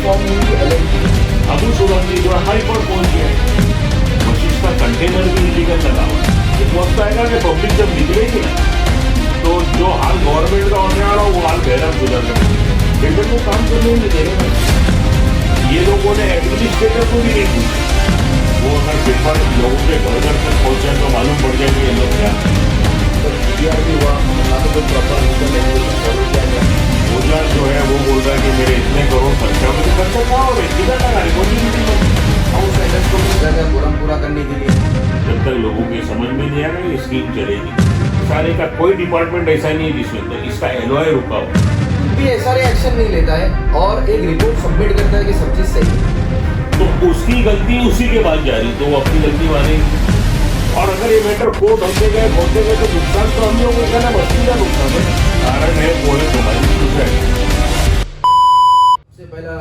Form हुई LLP। Abu सुलंगी जो high court पहुंच गए, वशिष्ठ का कंटेनर भी इलीगल लगा हुआ है। एक वक्त आएगा कि पब्लिक जब निकलेगी ना, तो जो हाल गवर्नमेंट का होने वाला वो हाल बहरहाल सुधर जाएगा। बिल्डर को काम करने नहीं दे रहे। ये लोगों ने एडमिनिस्ट्रेटर को भी नहीं पूछा, वो अगर पेपर लोगों के घर घर तक पहुंचे तो मालूम पड़ जाएंगे ये लोग क्या। तो GDR भी हुआ, ना तो कोई प्रॉपर रेगुलेशन फॉलो किया गया। ओझा जो है वो बोल रहा है कि मेरे इतने करोड़ खर्चा, मुझे खर्चा क्या हो रहा है, किधर लगा रहे, कोई नहीं मिली। आउटसाइडर्स को मिल जाएगा फोरम पूरा करने के लिए। जब तक लोगों के समझ में नहीं आएगा ये स्कीम चलेगी। सारे का कोई डिपार्टमेंट ऐसा नहीं है जिसमें तो इसका LOI रुका हो। भी SRA एक्शन नहीं लेता है और एक रिपोर्ट सबमिट करता है कि सब चीज सही है, तो उसकी गलती उसी के बाद जारी, तो वो अपनी गलती मानेगी। और अगर ये मैटर कोर्ट होते गए तो नुकसान तो हम लोगों का ना, बस्ती का नुकसान है। कारण है वो है तुम्हारी सुसाइटी। सबसे पहला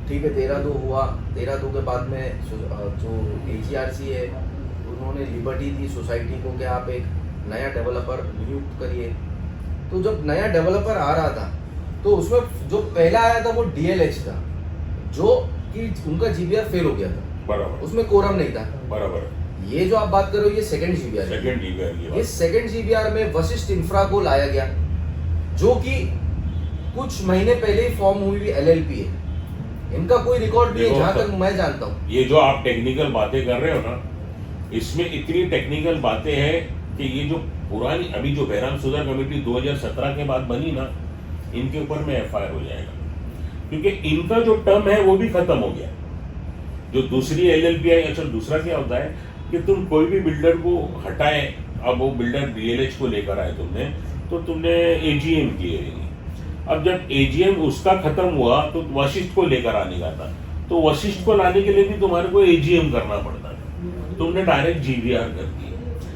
ठीक है 13/2 हुआ। 13/2 के बाद में जो AGRC है उन्होंने लिबर्टी दी सोसाइटी को कि आप एक नया डेवलपर नियुक्त करिए। तो जब नया डेवलपर आ रहा था तो उसमें जो पहला आया था वो DLH था, जो कि उनका GBR फेल हो गया था, बराबर, उसमें कोरम नहीं था। बराबर। ये जो आप बात कर रहे हो ये सेकंड GBR है। सेकंड GBR ये सेकंड GBR में वशिष्ठ इंफ्रा को लाया गया, जो कि कुछ महीने पहले ही फॉर्म हुई हुई LLP है। इनका कोई रिकॉर्ड नहीं है जहां तक मैं जानता हूँ। ये जो आप टेक्निकल बातें कर रहे हो ना, इसमें इतनी टेक्निकल बातें हैं कि ये जो पुरानी अभी जो बहराम सुधार कमेटी 2017 के बाद बनी ना, इनके ऊपर में FIR हो जाएगा, क्योंकि इनका जो टर्म है वो भी खत्म हो गया। जो दूसरी LLP आई, अच्छा दूसरा क्या होता है कि तुम कोई भी बिल्डर को हटाए, अब वो बिल्डर DLH को लेकर आए तुमने, तो तुमने AGM किए। अब जब AGM उसका खत्म हुआ तो वशिष्ठ को लेकर आने का था, तो वशिष्ठ को लाने के लिए भी तुम्हारे को AGM करना पड़ता है। तुमने डायरेक्ट GBR कर दिया।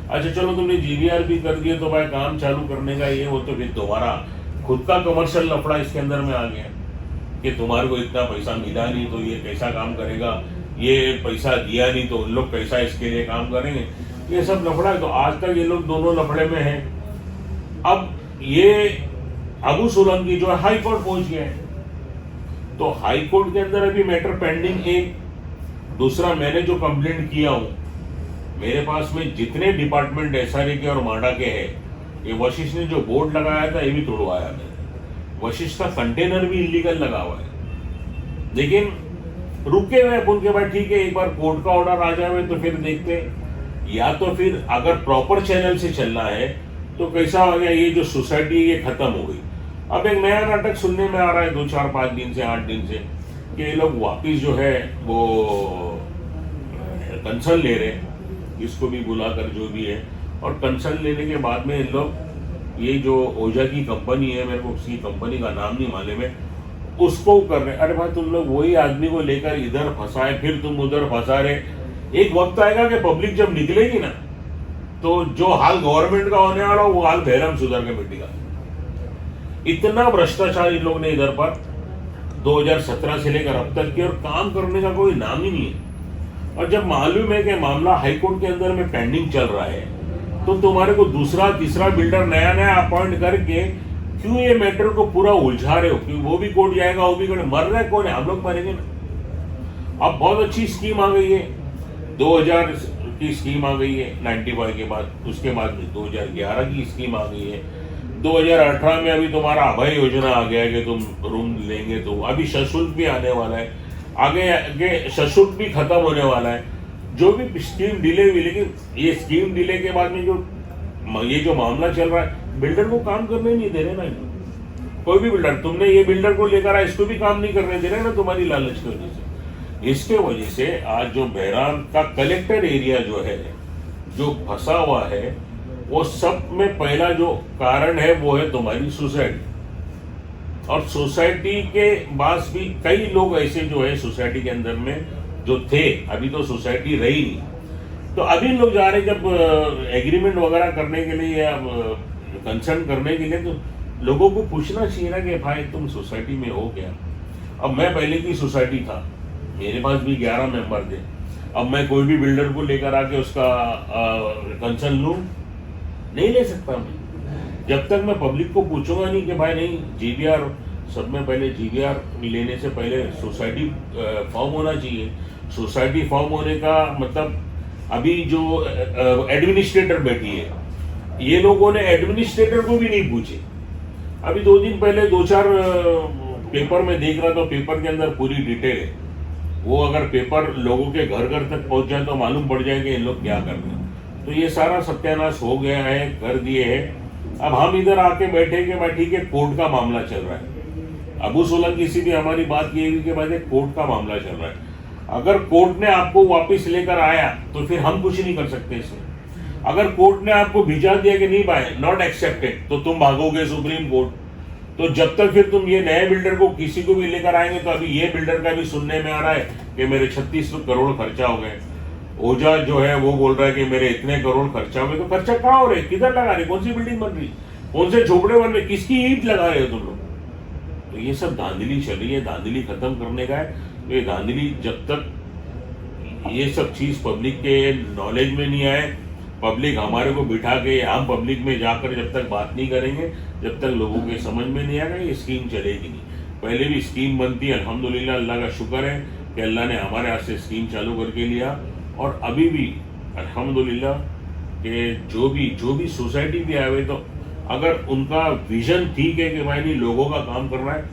अच्छा चलो तुमने GBR भी कर दिया तो भाई काम चालू करने का ये वो, तो फिर तुम्हारा खुद का कमर्शियल लफड़ा इसके अंदर में आ गया कि तुम्हारे को इतना पैसा मिला नहीं तो ये कैसा काम करेगा, ये पैसा दिया नहीं तो उन लोग कैसा इसके लिए काम करेंगे, ये सब लफड़ा है। तो आज तक ये लोग दोनों लफड़े में हैं। अब ये अबू सोलंकी जो है हाई कोर्ट पहुंच गए, तो हाई कोर्ट के अंदर अभी मैटर पेंडिंग। एक दूसरा मैंने जो कंप्लेंट किया हूं, मेरे पास में जितने डिपार्टमेंट SRA के और माडा के हैं, ये वशिष्ठ ने जो बोर्ड लगाया था ये भी तोड़वाया मैंने। वशिष्ठ का कंटेनर भी इलीगल लगा हुआ है, लेकिन रुके हुए अपन के बाद ठीक है एक बार कोर्ट का ऑर्डर आ जाए तो फिर देखते हैं। या तो फिर अगर प्रॉपर चैनल से चलना है तो कैसा हो गया, ये जो सोसाइटी ये खत्म हो गई। अब एक नया नाटक सुनने में आ रहा है 2, 4, 5 दिन से 8 दिन से कि ये लोग वापिस जो है वो कंसर्न ले रहे हैं, इसको भी बुलाकर जो भी है, और कंसर्न लेने के बाद में इन लोग ये जो ओझा की कंपनी है, मेरे को उसकी कंपनी का नाम नहीं मालूम है, उसको कर रहे। अरे भाई तुम लोग वही आदमी को लेकर इधर फंसाए, फिर तुम उधर फंसा रहे। एक वक्त आएगा कि पब्लिक जब निकलेगी ना, तो जो हाल गवर्नमेंट का होने वाला वो हाल बहरम सुधार कमेटी का। इतना भ्रष्टाचार इन लोग ने इधर पर 2017 से लेकर अब तक किया और काम करने का कोई नाम ही नहीं है। और जब मालूम है कि मामला हाईकोर्ट के अंदर में पेंडिंग चल रहा है, तो तुम्हारे को दूसरा तीसरा बिल्डर नया नया अपॉइंट करके क्यों ये मैटर को पूरा उलझा रहे हो? क्यों वो भी कोर्ट जाएगा, वो भी कोर्ट, मर रहा है कौन है? हम लोग मरेंगे ना। अब बहुत अच्छी स्कीम आ गई है, 2000 की स्कीम आ गई है 95 के बाद, उसके बाद में 2011 की स्कीम आ गई है, 2018 में अभी तुम्हारा अभय योजना आ गया है कि तुम रूम लेंगे तो अभी सशुल्क भी आने वाला है, आगे सशुल्क भी खत्म होने वाला है। जो भी स्कीम डिले हुई, लेकिन ये स्कीम डिले के बाद में ये जो मामला चल रहा है, बिल्डर को काम करने नहीं दे रहे ना। कोई भी बिल्डर, तुमने ये बिल्डर को लेकर आया, इसको भी काम नहीं करने दे रहे ना तुम्हारी लालच की वजह से। इसके वजह से आज जो बहराम का कलेक्टर एरिया जो है, जो फंसा हुआ है, वो सब में पहला जो कारण है वो है तुम्हारी सोसाइटी। और सोसाइटी के पास भी कई लोग ऐसे जो है सोसाइटी के अंदर में जो थे, अभी तो सोसाइटी रही नहीं, तो अभी लोग जा रहे जब एग्रीमेंट वगैरह करने के लिए या कंसर्न करने के लिए, तो लोगों को पूछना चाहिए ना कि भाई तुम सोसाइटी में हो क्या। अब मैं पहले की सोसाइटी था, मेरे पास भी 11 मेंबर थे। अब मैं कोई भी बिल्डर को लेकर आके उसका कंसर्न लूँ, नहीं ले सकता मैं, जब तक मैं पब्लिक को पूछूंगा नहीं कि भाई नहीं GBR सब में पहले जीवीआर लेने से पहले सोसाइटी फॉर्म होना चाहिए। सोसाइटी फॉर्म होने का मतलब अभी जो एडमिनिस्ट्रेटर बैठी है, ये लोगों ने एडमिनिस्ट्रेटर को भी नहीं पूछे। अभी 2 दिन पहले 2-4 पेपर में देख रहा था, पेपर के अंदर पूरी डिटेल है। वो अगर पेपर लोगों के घर घर तक पहुंच जाए तो मालूम पड़ जाए कि इन लोग क्या कर रहे हैं। तो ये सारा सत्यानाश हो गया है, कर दिए हैं। अब हम इधर आके बैठे कि भाई ठीक है, कोर्ट का मामला चल रहा है। अबू सोलंकी से भी हमारी बात ये हुई कि भाई कोर्ट का मामला चल रहा है। अगर कोर्ट ने आपको वापस लेकर आया तो फिर हम कुछ नहीं कर सकते इसमें। अगर कोर्ट ने आपको भिजा दिया कि नहीं भाई नॉट एक्सेप्टेड, तो तुम भागोगे सुप्रीम कोर्ट। तो जब तक फिर तुम ये नए बिल्डर को किसी को भी लेकर आएंगे, तो अभी ये बिल्डर का भी सुनने में आ रहा है कि मेरे 36 करोड़ खर्चा हो गए। ओझा जो है वो बोल रहा है कि मेरे इतने करोड़ खर्चा हो गए। तो खर्चा कहाँ हो रहे, किधर लगा रहे, कौन सी बिल्डिंग बन रही, कौन से झोपड़े बन रहे, किसकी ईंट लगा रहे हो तुम लोग। तो ये सब धांधली चल रही है, धांधली खत्म करने का है। तो ये धांधली जब तक ये सब चीज पब्लिक के नॉलेज में नहीं आए, पब्लिक हमारे को बिठा के हम पब्लिक में जाकर जब तक बात नहीं करेंगे, जब तक लोगों के समझ में नहीं आएगा, ये स्कीम चलेगी नहीं। पहले भी स्कीम बनती है, अल्हम्दुलिल्लाह अल्लाह का शुक्र है कि अल्लाह ने हमारे हाथ से स्कीम चालू करके लिया। और अभी भी अल्हम्दुलिल्लाह कि जो भी सोसाइटी भी आए, तो अगर उनका विजन ठीक है कि भाई नहीं लोगों का काम करना है,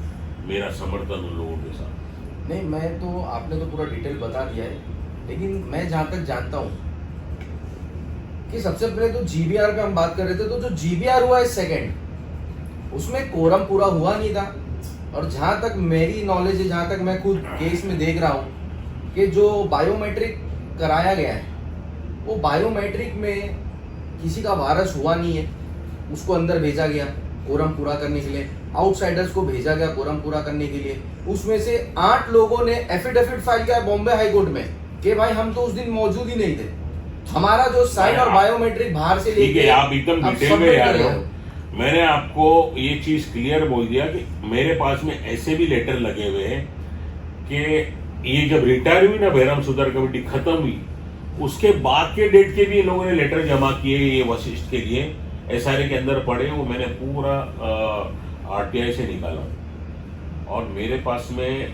मेरा समर्थन उन लोगों के साथ। नहीं, मैं तो आपने तो पूरा डिटेल बता दिया है, लेकिन मैं जहाँ तक जानता हूँ कि सबसे पहले तो जीबीआर पे हम बात कर रहे थे, तो जो जीबीआर हुआ है सेकंड, उसमें कोरम पूरा हुआ नहीं था। और जहाँ तक मेरी नॉलेज है, जहाँ तक मैं खुद केस में देख रहा हूँ कि जो बायोमेट्रिक कराया गया है, वो बायोमेट्रिक में किसी का वारस हुआ नहीं है, उसको अंदर भेजा गया कोरम पूरा करने के लिए, आउटसाइडर्स को भेजा गया कोरम पूरा करने के लिए। उसमें से 8 लोगों ने एफिडेविट फाइल किया बॉम्बे हाई कोर्ट में कि भाई हम तो उस दिन मौजूद ही नहीं थे, हमारा जो साइन और बायोमेट्रिक बाहर से लेके आप एकदम डिटेल में आ रहे हो। मैंने आपको ये चीज क्लियर बोल दिया कि मेरे पास में ऐसे भी लेटर लगे हुए हैं कि ये जब रिटायर हुई ना बहरम सुधार कमेटी खत्म हुई, उसके बाद के डेट के भी इन लोगों ने लेटर जमा किए ये वशिष्ठ के लिए, एसआरए के अंदर पड़े, वो मैंने पूरा आरटीआई से निकाला। और मेरे पास में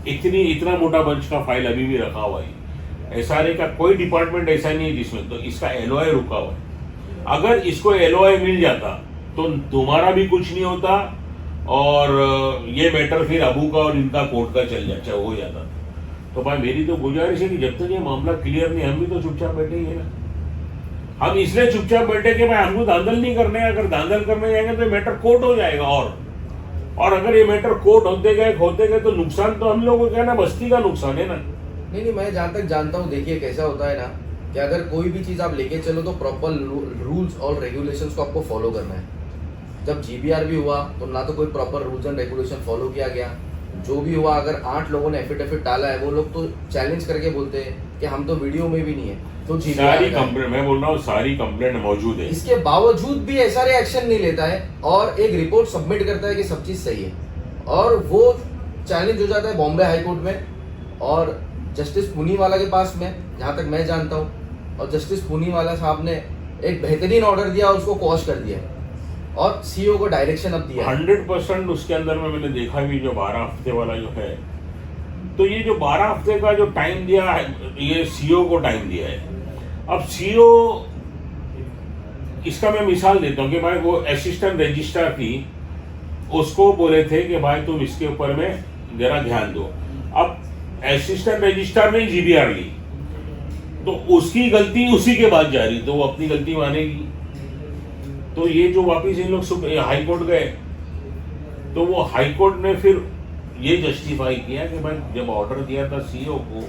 इतना मोटा बंच का फाइल अभी भी रखा हुआ है। एसआरए का कोई डिपार्टमेंट ऐसा नहीं है जिसमें, तो इसका एलओआई रुका हुआ है। अगर इसको एलओआई मिल जाता तो तुम्हारा भी कुछ नहीं होता, और ये मैटर फिर अबू का और इनका कोर्ट का चल जाता हो जाता। तो भाई मेरी तो गुजारिश है कि जब तक ये मामला क्लियर नहीं, हम भी तो चुपचाप बैठे ही है ना। हम इसलिए चुपचाप बैठे कि भाई हमको धांधल नहीं करने, अगर धांधल करने जाएंगे तो मैटर कोर्ट हो जाएगा। और अगर ये मैटर कोर्ट होते गए तो नुकसान तो हम लोगों का ना, बस्ती का नुकसान है ना। नहीं, मैं जहाँ तक जानता हूँ, देखिए कैसा होता है ना कि अगर कोई भी चीज़ आप लेके चलो तो प्रॉपर रूल्स और रेगुलेशंस को आपको फॉलो करना है। जब जीबीआर भी हुआ तो ना तो कोई proper rules and regulation follow किया गया। जो भी हुआ, अगर 8 लोगों ने एफिडेविट डाला है, वो लोग तो चैलेंज करके बोलते हैं कि हम तो वीडियो में भी नहीं है, तो सारी कंप्लेंट, मैं बोल रहा हूँ सारी कंप्लेंट मौजूद है। इसके बावजूद भी एसआरए एक्शन नहीं लेता है और एक रिपोर्ट सबमिट करता है कि सब चीज़ सही है, और वो चैलेंज हो जाता है बॉम्बे हाई कोर्ट में और जस्टिस पूनीवाला के पास में, जहाँ तक मैं जानता हूँ। और जस्टिस पूनीवाला साहब ने एक बेहतरीन ऑर्डर दिया, उसको क्वॉश कर दिया और सीईओ को डायरेक्शन अब दिया 100%। उसके अंदर में मैंने देखा भी जो 12 हफ्ते वाला जो है, तो ये जो 12 हफ्ते का जो टाइम दिया है, ये सीईओ को टाइम दिया है। अब सीईओ, इसका मैं मिसाल देता हूँ कि भाई वो असिस्टेंट रजिस्ट्रार थी, उसको बोले थे कि भाई तुम इसके ऊपर में जरा ध्यान दो। अब असिस्टेंट रजिस्ट्रार ने जीबीआर ली, तो उसकी गलती उसी के बाद जारी, तो वो अपनी गलती मानेगी। तो ये जो वापिस इन लोग हाई कोर्ट गए, तो वो हाई कोर्ट ने फिर ये जस्टिफाई किया कि भाई जब ऑर्डर दिया था सीईओ को,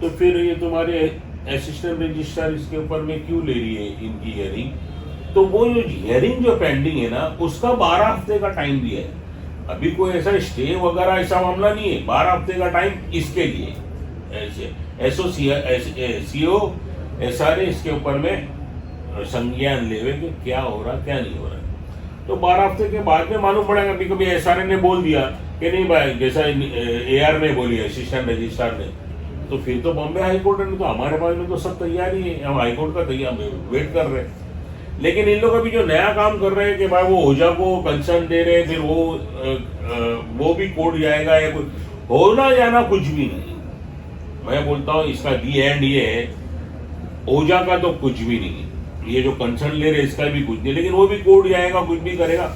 तो फिर ये तुम्हारे असिस्टेंट रजिस्ट्रार इसके ऊपर में क्यों ले रही है इनकी हियरिंग। तो वो जो हियरिंग जो पेंडिंग है ना, उसका 12 हफ्ते का टाइम दिया है। अभी कोई ऐसा स्टे वगैरह ऐसा मामला नहीं है, 12 हफ्ते का टाइम इसके लिए सीईओ एसआरए इसके ऊपर में संज्ञान लेवे कि क्या हो रहा क्या नहीं हो रहा। तो 12 हफ्ते के बाद में मालूम पड़ेगा। कभी कभी एसआरए ने बोल दिया कि नहीं भाई, जैसा एआर ने बोली असिस्टेंट रजिस्ट्रार ने, तो फिर तो बॉम्बे हाई कोर्ट ने, तो हमारे पास में तो सब तैयारी है, हम हाई कोर्ट का तैयार वेट कर रहे हैं। लेकिन इन लोग अभी जो नया काम कर रहे हैं कि भाई वो ओझा को कंसर्न दे रहे हैं, फिर वो भी कोर्ट जाएगा या कुछ होना जाना कुछ भी नहीं। मैं बोलता हूँ इसका दी एंड ये है, ओझा का तो कुछ भी नहीं, ये जो कंसर्न ले रहे इसका भी कुछ नहीं, लेकिन वो भी कोर्ट जाएगा, कुछ भी करेगा,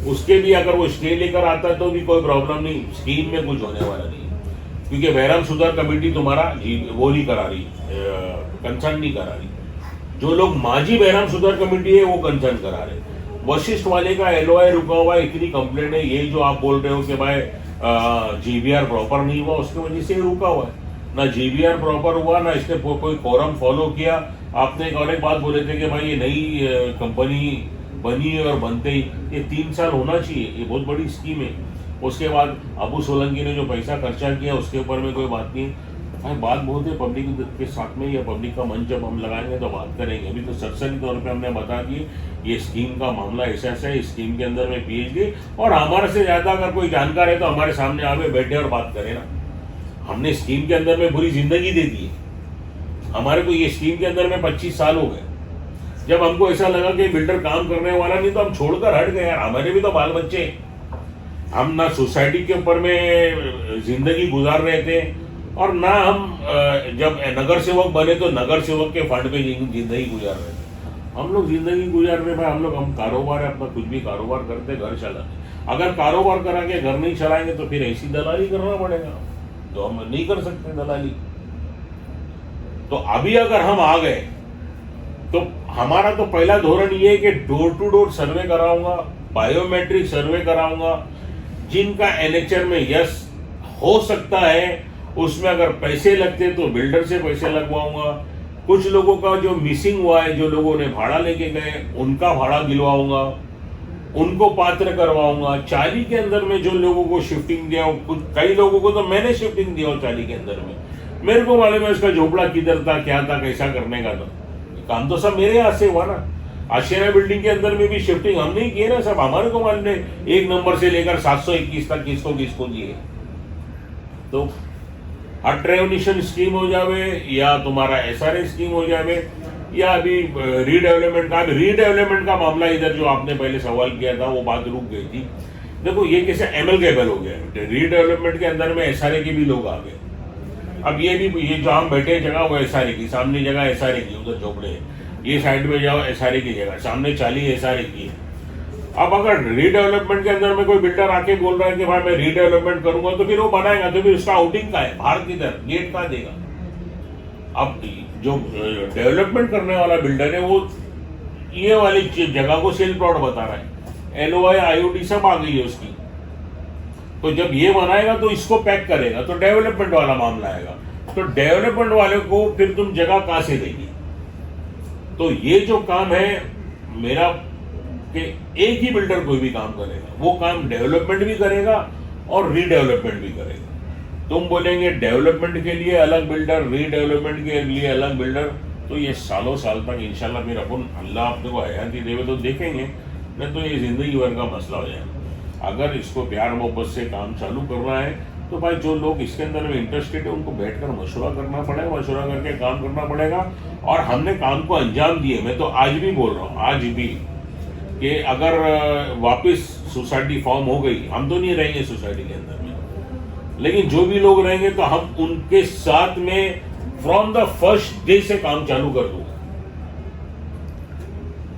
उसके भी अगर वो स्टे लेकर आता है तो भी कोई प्रॉब्लम नहीं, स्कीम में कुछ होने वाला नहीं, क्योंकि बहरम सुधार कमेटी तुम्हारा वो नहीं करा रही, कंसर्न नहीं करा रही। जो लोग माजी बहरम सुधार कमेटी है वो कंसर्न करा रहे। वशिष्ठ वाले का LOI रुका हुआ है, इतनी कंप्लेंट है, ये जो आप बोल रहे हो कि भाई GBR प्रॉपर नहीं हुआ, उसकी वजह से रुका हुआ है। ना GBR प्रॉपर हुआ, ना इसने कोई कोरम फॉलो किया। आपने एक और एक बात बोले थे कि भाई ये नई कंपनी बनी है और बनते ही ये 3 साल होना चाहिए, ये बहुत बड़ी स्कीम है। उसके बाद अबू सोलंकी ने जो पैसा खर्चा किया उसके ऊपर में कोई बात नहीं है। बात बहुत है पब्लिक के साथ में, या पब्लिक का मंच जब हम लगाएंगे तो बात करेंगे। अभी तो सरसरी तौर पे हमने बता दिए ये स्कीम का मामला ऐसा है, इस स्कीम के अंदर में PhD, और हमारे से ज़्यादा अगर कोई जानकार है तो हमारे सामने आवे, बैठे और बात करें ना। हमने स्कीम के अंदर में पूरी जिंदगी दे दी है, हमारे को ये स्कीम के अंदर में 25 साल हो गए। जब हमको ऐसा लगा कि बिल्डर काम करने वाला नहीं तो हम छोड़कर हट गए यार, हमारे भी तो बाल बच्चे हैं। हम ना सोसाइटी के ऊपर में जिंदगी गुजार रहे थे, और ना हम जब नगर सेवक बने तो नगर सेवक के फंड पे जिंदगी गुजार रहे थे। हम लोग जिंदगी गुजार रहे भाई, हम कारोबार है अपना, कुछ भी कारोबार करते घर चलाते। अगर कारोबार करा के घर नहीं चलाएंगे तो फिर ऐसी दलाली करना पड़ेगा, तो हम नहीं कर सकते दलाली। तो अभी अगर हम आ गए तो हमारा तो पहला धोरण ये है कि डोर टू डोर सर्वे कराऊंगा, बायोमेट्रिक सर्वे कराऊंगा। जिनका NHR में यस हो सकता है, उसमें अगर पैसे लगते तो बिल्डर से पैसे लगवाऊंगा। कुछ लोगों का जो मिसिंग हुआ है, जो लोगों ने भाड़ा लेके गए, उनका भाड़ा दिलवाऊंगा, उनको पात्र करवाऊंगा। चाली के अंदर में जो लोगों को शिफ्टिंग दिया, कई लोगों को तो मैंने शिफ्टिंग दिया चाली के अंदर में, मेरे को मालूम है उसका झोपड़ा किधर था, क्या था, कैसा करने का था। काम तो सब मेरे हाथ से हुआ ना। आशियाना बिल्डिंग के अंदर में भी शिफ्टिंग हमने ही किए ना, सब हमारे को मालूम है, 1 नंबर से लेकर 721 तक किसको दिए। तो ट्रेवनिशन स्कीम हो जावे, या तुम्हारा SRA स्कीम हो जावे, या अभी रीडेवलपमेंट का मामला इधर जो आपने पहले सवाल किया था वो बात रुक गई थी। देखो ये कैसे एमएलकेबल हो गया, रीडेवलपमेंट के अंदर में SRA के भी लोग आ गए। अब ये जो हम बैठे जगह वो SRA की, सामने जगह SRA की, उधर झोपड़े हैं, ये साइड में जाओ SRA की जगह, सामने चाली SRA की है। अब अगर रीडेवलपमेंट के अंदर में कोई बिल्डर आके बोल रहा है कि भाई मैं रीडेवलपमेंट करूंगा, तो फिर वो बनाएगा, तो फिर उसका आउटिंग का है, बाहर किधर गेट का देगा। अब जो डेवलपमेंट करने वाला बिल्डर है वो ये वाली जगह को सेल प्लॉट बता रहा है, LOI IOD सब आ गई है उसकी। तो जब ये बनाएगा तो इसको पैक करेगा, तो डेवलपमेंट वाला मामला आएगा। तो डेवलपमेंट वाले को फिर तुम जगह कहां से देगी? तो ये जो काम है मेरा कि एक ही बिल्डर कोई भी काम करेगा, वो काम डेवलपमेंट भी करेगा और रीडेवलपमेंट भी करेगा। तुम बोलेंगे डेवलपमेंट के लिए अलग बिल्डर, रीडेवलपमेंट के लिए अलग बिल्डर, तो ये सालों साल तक इंशाल्लाह फिर अपन अल्लाह अपने को हयाती देवे तो देखेंगे, नहीं तो ये जिंदगी भर का मसला हो जाएगा। अगर इसको प्यार मोहब्बत से काम चालू करना है तो भाई जो लोग इसके अंदर में इंटरेस्टेड है उनको बैठकर मशवरा करना पड़ेगा, मशवरा करके काम करना पड़ेगा। और हमने काम को अंजाम दिए, मैं तो आज भी बोल रहा हूँ, आज भी, कि अगर वापस सोसाइटी फॉर्म हो गई, हम तो नहीं रहेंगे सोसाइटी के अंदर में, लेकिन जो भी लोग रहेंगे तो हम उनके साथ में फ्रॉम द फर्स्ट डे से काम चालू कर दूंगा।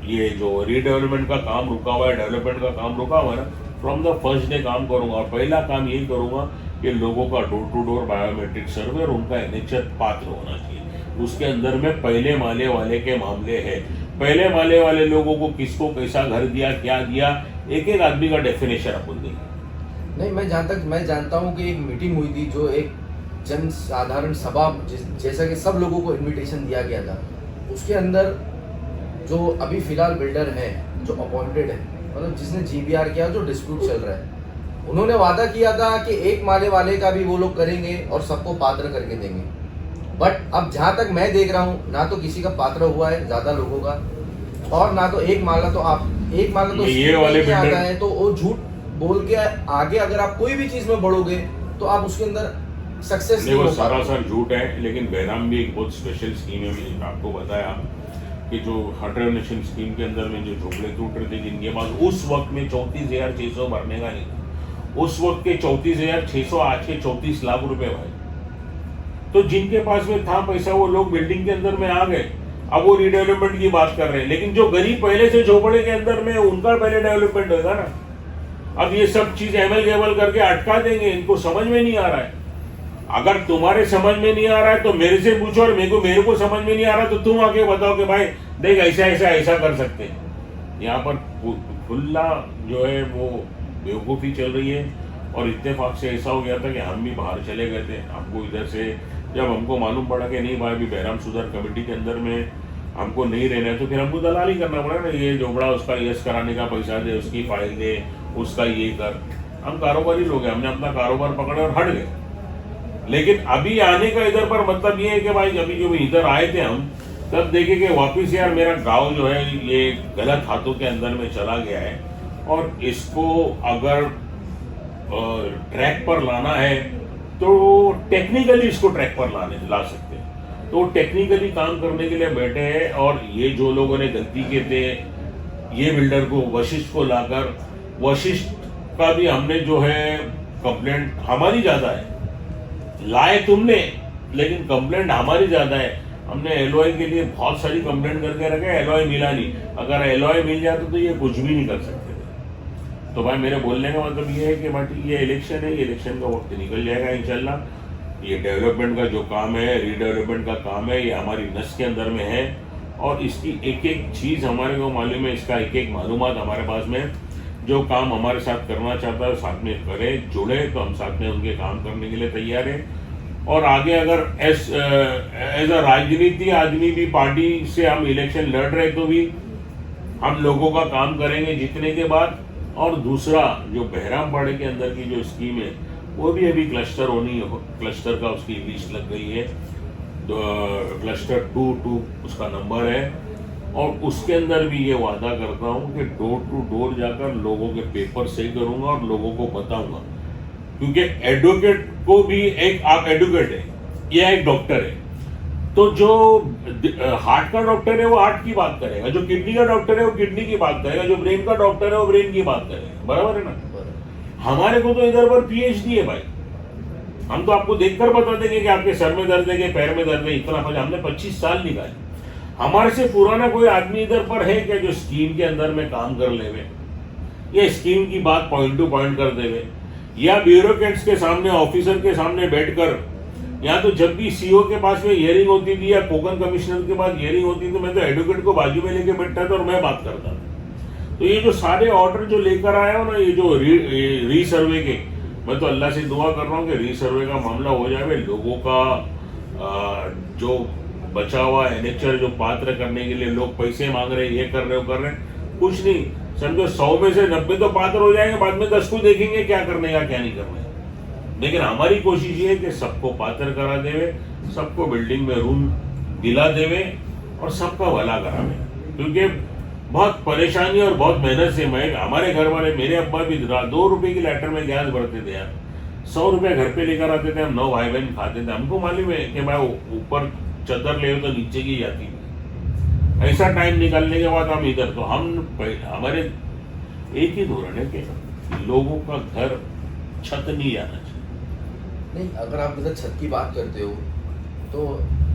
ये जो रीडेवलपमेंट का काम रुका हुआ है, डेवलपमेंट का काम रुका हुआ है ना, फ्रॉम द फर्स्ट डे काम करूंगा। और पहला काम यही करूंगा कि लोगों का डोर टू डोर बायोमेट्रिक सर्वे और उनका NHR पात्र होना चाहिए। उसके अंदर में पहले माले वाले के मामले हैं, पहले माले वाले लोगों को किसको कैसा घर दिया, क्या दिया, एक एक आदमी का डेफिनेशन अपन देंगे। नहीं, मैं जहाँ तक मैं जानता हूँ कि एक मीटिंग हुई थी, जो एक जन साधारण सभा जैसा कि सब लोगों को इनविटेशन दिया गया था, उसके अंदर जो अभी फिलहाल बिल्डर हैं जो अपॉइंटेड है, मतलब जिसने GBR किया, जो डिस्प्यूट चल रहा है, उन्होंने वादा किया था कि एक माले वाले का भी वो लोग करेंगे और सबको पात्र करके देंगे। बट अब जहाँ तक मैं देख रहा हूँ, ना तो किसी का पात्र हुआ है ज़्यादा लोगों का, और ना तो एक माला तो ये वाले आता है। तो वो झूठ बोल के आगे अगर आप कोई भी चीज़ में बढ़ोगे तो आप उसके अंदर सक्सेस नहीं हो। सरासर झूठ है, लेकिन बहराम भी एक बहुत स्पेशल स्कीम है, मैंने आपको बताया कि जो हर डोनेशन स्कीम के अंदर में जो झोपड़े टूट रहे थे जिनके पास उस वक्त में 34,600 भरने का नहीं था, उस वक्त के 34,600 आज के 34 लाख रुपए भाई। तो जिनके पास में था पैसा वो लोग बिल्डिंग के अंदर में आ गए, अब वो रीडेवलपमेंट की बात कर रहे हैं, लेकिन जो गरीब पहले से झोपड़े के अंदर में उनका पहले डेवलपमेंट होगा ना। अब ये सब चीज एमएल गेबल करके अटका देंगे, इनको समझ में नहीं आ रहा है। अगर तुम्हारे समझ में नहीं आ रहा है तो मेरे से पूछो, और मेरे को समझ में नहीं आ रहा तो तुम आके बताओ कि भाई देख ऐसा ऐसा ऐसा कर सकते हैं। यहाँ पर खुला जो है वो बेवकूफ़ी चल रही है। और इत्तेफाक से ऐसा हो गया था कि हम भी बाहर चले गए थे, हमको इधर से जब हमको मालूम पड़ा कि नहीं भाई अभी बहराम सुधार कमेटी के अंदर में हमको नहीं रहना है, तो फिर हमको दलाली करना पड़ा ना, ये झोपड़ा उसका यस कराने का पैसा दे, उसकी फाइल दे, उसका ये कर। हम कारोबारी लोग हैं, हमने अपना कारोबार पकड़े और हट गए। लेकिन अभी आने का इधर पर मतलब ये है कि भाई अभी जो इधर आए थे हम, तब देखे कि वापिस यार मेरा गांव जो है ये गलत हाथों के अंदर में चला गया है, और इसको अगर ट्रैक पर लाना है तो टेक्निकली इसको ट्रैक पर ला सकते हैं। तो टेक्निकली काम करने के लिए बैठे हैं, और ये जो लोगों ने गलती किए थे, ये बिल्डर को वशिष्ठ को लाकर, वशिष्ठ का भी हमने जो है कंप्लेंट हमारी ज्यादा है, लाए तुमने लेकिन कंप्लेंट हमारी ज्यादा है। हमने एलओआई के लिए बहुत सारी कंप्लेंट करके रखे, एलओआई मिला नहीं। अगर एलओआई मिल जाता तो ये कुछ भी नहीं कर सकते थे। तो भाई मेरे बोलने का मतलब ये है कि भाई ये इलेक्शन है, ये इलेक्शन का वक्त निकल जाएगा इंशाल्लाह। ये डेवलपमेंट का जो काम है, रीडेवलपमेंट का काम है, ये हमारी नस के अंदर में है, और इसकी एक एक चीज हमारे को मालूम है, इसका एक एक मालूमात हमारे पास में। जो काम हमारे साथ करना चाहता है साथ में करे, जुड़े, तो हम साथ में उनके काम करने के लिए तैयार है। और आगे अगर एज अ राजनीति आदमी भी पार्टी से हम इलेक्शन लड़ रहे तो भी हम लोगों का काम करेंगे जीतने के बाद। और दूसरा जो बहरामबाड़े के अंदर की जो स्कीम है वो भी अभी क्लस्टर का उसकी लिस्ट लग गई है, क्लस्टर 2 उसका नंबर है। और उसके अंदर भी ये वादा करता हूँ कि डोर टू डोर जाकर लोगों के पेपर सही करूंगा और लोगों को बताऊंगा, क्योंकि एडवोकेट को भी एक, आप एडवोकेट है या एक डॉक्टर है, तो जो हार्ट का डॉक्टर है वो हार्ट की बात करेगा, जो किडनी का डॉक्टर है वो किडनी की बात करेगा, जो ब्रेन का डॉक्टर है वो ब्रेन की बात करेगा। बराबर है ना। हमारे को तो इधर पर पीएचडी है भाई, हम तो आपको देखकर बता देंगे कि आपके सर में दर्द है कि पैर में दर्द है, इतना कुछ। हमने 25 साल निकाले। हमारे से पुराना कोई आदमी इधर पर है क्या जो स्कीम के अंदर में काम कर लेवे, या स्कीम की बात पॉइंट टू पॉइंट कर देवे, या ब्यूरोक्रेट्स के सामने, ऑफिसर के सामने बैठकर, या तो जब भी सीओ के पास में हियरिंग होती थी या कोकन कमिश्नर के पास हियरिंग होती थी, मैं तो एडवोकेट को बाजू में लेके बैठता था और मैं बात करता था। तो ये जो सारे ऑर्डर जो लेकर आया हो ना, ये जो रीसर्वे के, मैं तो अल्लाह से दुआ कर रहा हूँ कि रीसर्वे का मामला हो जाए। लोगों का जो बचा हुआ एनेक्चर जो पात्र करने के लिए लोग पैसे मांग रहे हैं, ये कर रहे हो, कर रहे हैं, कुछ नहीं समझो 100 में से 90 तो पात्र हो जाएंगे, बाद में 10 को देखेंगे क्या करने का क्या नहीं करने। लेकिन हमारी कोशिश ये है कि सबको पात्र करा देवे, सबको बिल्डिंग में रूम दिला देवे और सबका भला करावे, क्योंकि बहुत परेशानी और बहुत मेहनत से मैं, हमारे घर वाले, मेरे अब्बा भी 2 रुपए की लेटर में गैस भरते थे यार, 100 रुपया घर पे लेकर आते थे, हम 9 भाई बहन खाते थे। हमको मालूम है कि भाई ऊपर चद्दर ले तो नीचे की जाती है। ऐसा टाइम निकालने के बाद हम इधर, तो हमारे एक ही धोरण है कि लोगों का घर छत नहीं जाना चाहिए। नहीं, अगर आप इधर छत की बात करते हो तो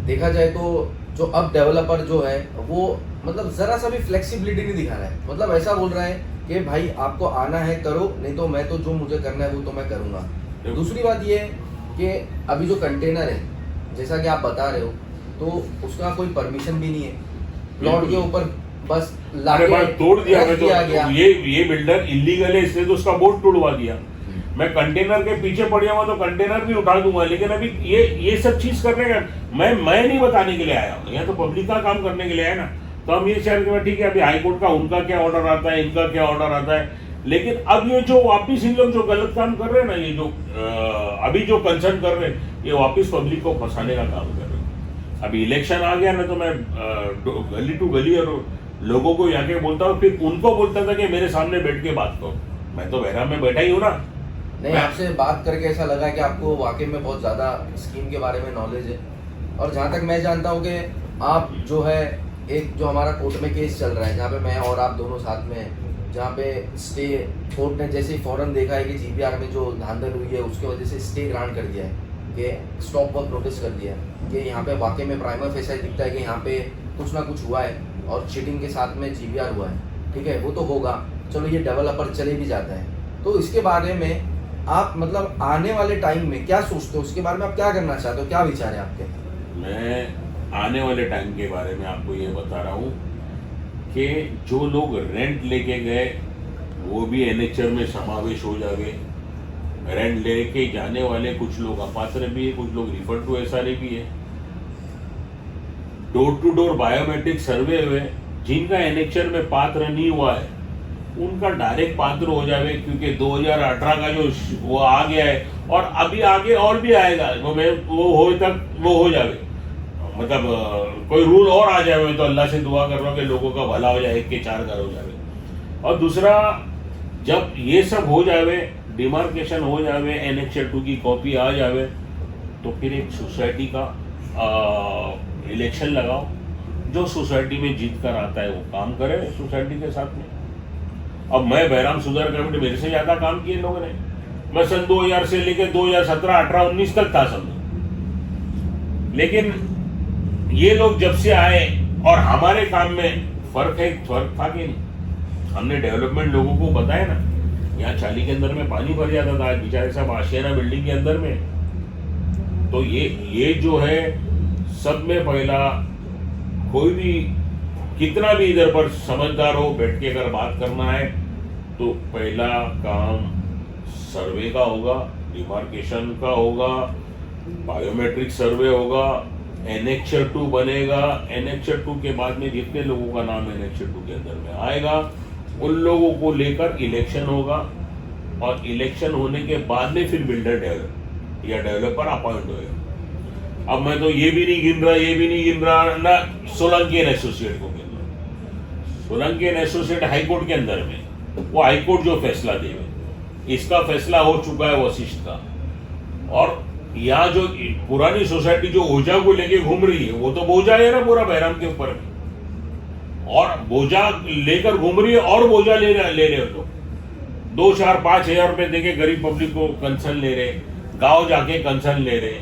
देखा जाए तो जो अब डेवलपर जो है वो मतलब जरा सा भी फ्लेक्सिबिलिटी नहीं दिखा रहा है। मतलब ऐसा बोल रहा है कि भाई आपको आना है करो, नहीं तो मैं तो जो मुझे करना है वो तो मैं करूंगा। दूसरी बात ये है कि अभी जो कंटेनर है, जैसा कि आप बता रहे हो, तो उसका कोई परमिशन भी नहीं है, प्लॉट के ऊपर बस लाके तोड़ दिया गया। ये बिल्डर इलीगल है, इसलिए तो उसका बोर्ड तोड़वा दिया। मैं कंटेनर के पीछे पड़ जाऊंगा तो कंटेनर भी उठा दूंगा, लेकिन अभी ये सब चीज करने का मैं नहीं बताने के लिए आया हूँ, यहाँ तो पब्लिक का काम करने के लिए आया ना। तो हम ये चाह रहे ठीक है, अभी हाईकोर्ट का उनका क्या ऑर्डर आता है, इनका क्या ऑर्डर आता है, लेकिन अब ये जो वापिस इन लोग जो गलत काम कर रहे हैं ना, ये जो अभी जो कंसर्न कर रहे हैं, ये वापिस पब्लिक को फंसाने का काम कर रहे हैं। अभी इलेक्शन आ गया ना, तो मैं गली टू गली और लोगों को जाके बोलता हूँ, फिर उनको बोलता था कि मेरे सामने बैठ के बात करो। मैं तो बहराम में बैठा ही हूँ ना। नहीं, आपसे बात करके ऐसा लगा कि आपको वाकई में बहुत ज़्यादा स्कीम के बारे में नॉलेज है, और जहाँ तक मैं जानता हूँ कि आप जो है एक जो हमारा कोर्ट में केस चल रहा है जहाँ पे मैं और आप दोनों साथ में हैं, जहाँ पे स्टे कोर्ट ने जैसे ही फौरन देखा है कि जीपीआर में जो धांधल हुई है उसके वजह से स्टे ग्रांट कर दिया है कि स्टॉप वर्क नोटिस कर दिया है कि यहाँ पे वाकई में प्राइमर फेसाई दिखता है कि यहाँ पे कुछ ना कुछ हुआ है और चीटिंग के साथ में जीपीआर हुआ है, ठीक है, वो तो होगा, चलो ये डेवलपर चले भी जाता है। तो इसके बारे में आप मतलब आने वाले टाइम में क्या सोचते हो, उसके बारे में आप क्या करना चाहते हो, क्या विचार है आपके? मैं आने वाले टाइम के बारे में आपको ये बता रहा हूँ कि जो लोग रेंट लेके गए वो भी एनेक्चर में समावेश हो जावे। रेंट लेके जाने वाले कुछ लोग अपात्र भी है, कुछ लोग रिफर टू एसआरए भी है। डोर टू डोर बायोमेट्रिक सर्वे हुए, जिनका एनेक्चर में पात्र नहीं हुआ है उनका डायरेक्ट पात्र हो जावे, क्योंकि 2018 का जो वो आ गया है और अभी आगे और भी आएगा, वो हो तक वो हो जावे। मतलब कोई रूल और आ जाए तो अल्लाह से दुआ कर रहा हूँ कि लोगों का भला हो जाए, 1 के 4 घर हो जावे। और दूसरा, जब ये सब हो जावे, डिमार्केशन हो जावे, एनेक्चर 2 की कॉपी आ जावे, तो फिर एक सोसाइटी का इलेक्शन लगाओ। जो सोसाइटी में जीत कर आता है वो काम करे सोसाइटी के साथ में। अब मैं बहराम सुधार कमेटी, मेरे से ज्यादा काम किए लोगों ने। मैं सन 2000 से लेकर 2017, 18, 19 तक था समझो। लेकिन ये लोग जब से आए और हमारे काम में फर्क था कि नहीं। हमने डेवलपमेंट लोगों को बताया ना, यहाँ चाली के अंदर में पानी भर जाता था, बेचारे साहब आशियाना बिल्डिंग के अंदर में। तो ये जो है सब में पहला, कोई भी कितना भी इधर पर समझदार हो, बैठ के अगर बात करना है तो पहला काम सर्वे का होगा, डिमार्केशन का होगा, बायोमेट्रिक सर्वे होगा, एनेक्चर 2 बनेगा। एनेक्चर 2 के बाद में जितने लोगों का नाम एनेक्चर 2 के अंदर में आएगा उन लोगों को लेकर इलेक्शन होगा, और इलेक्शन होने के बाद में फिर बिल्डर डेवलपर अपॉइंट होगा। अब मैं तो ये भी नहीं गिन रहा ना सोलंकी एंड एसोसिएट को गिन रहा। सोलंकी एंड एसोसिएट हाईकोर्ट के अंदर में, वो हाईकोर्ट जो फैसला देवे, इसका फैसला हो चुका है वशिष्ठ का। और यहाँ जो पुरानी सोसाइटी जो ओझा को लेके घूम रही है, वो तो बोझा है ना पूरा बहराम के ऊपर में, और बोझा लेकर घूम रही है और बोझा ले रहे हो लोग। 2, 4, 5 हजार रुपए देके गरीब पब्लिक को कंसर्न ले रहे, गांव जाके कंसर्न ले रहे,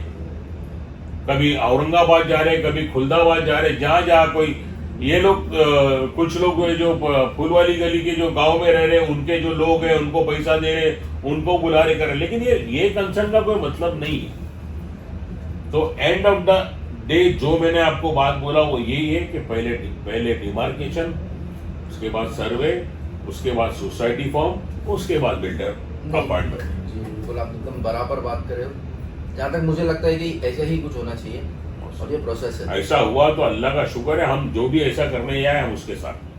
कभी औरंगाबाद जा रहे, कभी खुलदाबाद जा रहे, जहां कोई ये लोग कुछ लोग जो फूल वाली गली के जो गांव में रह रहे उनके जो लोग हैं उनको पैसा दे रहे, उनको बुला रहे कर रहे। लेकिन ये कंसर्न का कोई मतलब नहीं है। तो एंड ऑफ द डे जो मैंने आपको बात बोला वो यही है कि पहले डिमार्केशन, उसके बाद सर्वे, उसके बाद सोसाइटी फॉर्म, उसके बाद बिल्डर अपॉइंटमेंट। जी बिल्कुल, आप एकदम बराबर बात कर रहे हो। जहाँ तक मुझे लगता है कि ऐसे ही कुछ होना चाहिए और ये प्रोसेस है। ऐसा हुआ तो अल्लाह का शुक्र है, हम जो भी ऐसा करने आए हम उसके साथ